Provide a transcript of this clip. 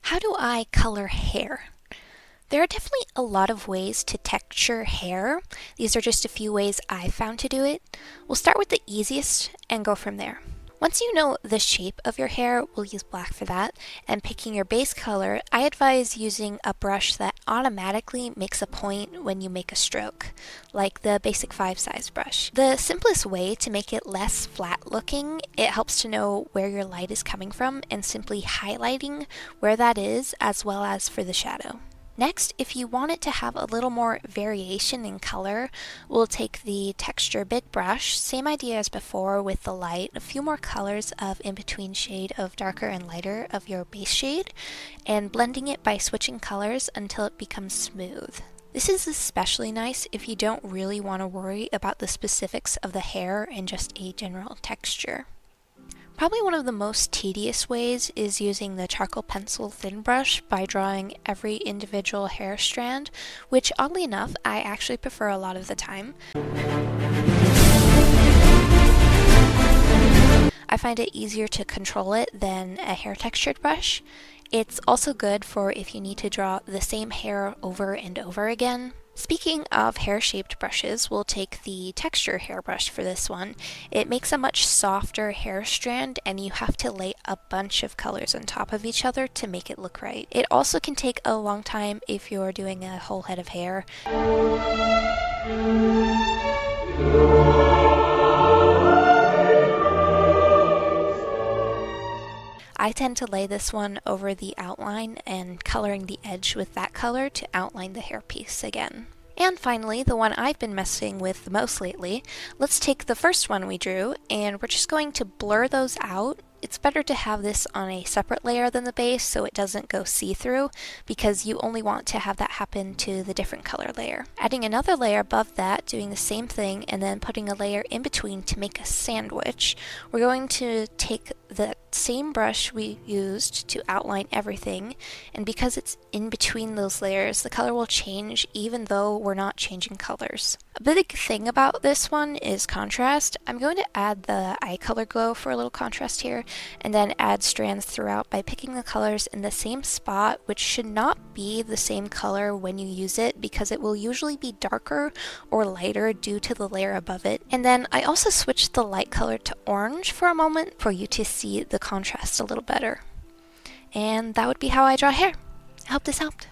How do I color hair? There are definitely a lot of ways to texture hair. These are just a few ways I've found to do it. We'll start with the easiest and go from there. Once you know the shape of your hair, we'll use black for that, and picking your base color, I advise using a brush that automatically makes a point when you make a stroke, like the basic 5 size brush. The simplest way to make it less flat looking, it helps to know where your light is coming from and simply highlighting where that is as well as for the shadow. Next, if you want it to have a little more variation in color, we'll take the texture big brush, same idea as before with the light, a few more colors of in-between shade of darker and lighter of your base shade, and blending it by switching colors until it becomes smooth. This is especially nice if you don't really want to worry about the specifics of the hair and just a general texture. Probably one of the most tedious ways is using the charcoal pencil thin brush by drawing every individual hair strand, which oddly enough, I actually prefer a lot of the time. I find it easier to control it than a hair textured brush. It's also good for if you need to draw the same hair over and over again. Speaking of hair-shaped brushes, we'll take the texture hairbrush for this one. It makes a much softer hair strand and you have to lay a bunch of colors on top of each other to make it look right. It also can take a long time if you're doing a whole head of hair. I tend to lay this one over the outline and coloring the edge with that color to outline the hairpiece again. And finally, the one I've been messing with the most lately, let's take the first one we drew and we're just going to blur those out. It's better to have this on a separate layer than the base so it doesn't go see-through because you only want to have that happen to the different color layer. Adding another layer above that, doing the same thing, and then putting a layer in between to make a sandwich. We're going to take the same brush we used to outline everything, and because it's in between those layers, the color will change even though we're not changing colors. A big thing about this one is contrast. I'm going to add the eye color glow for a little contrast here, and then add strands throughout by picking the colors in the same spot, which should not be the same color when you use it because it will usually be darker or lighter due to the layer above it. And then I also switched the light color to orange for a moment for you to see the contrast a little better. And that would be how I draw hair. I hope this helped.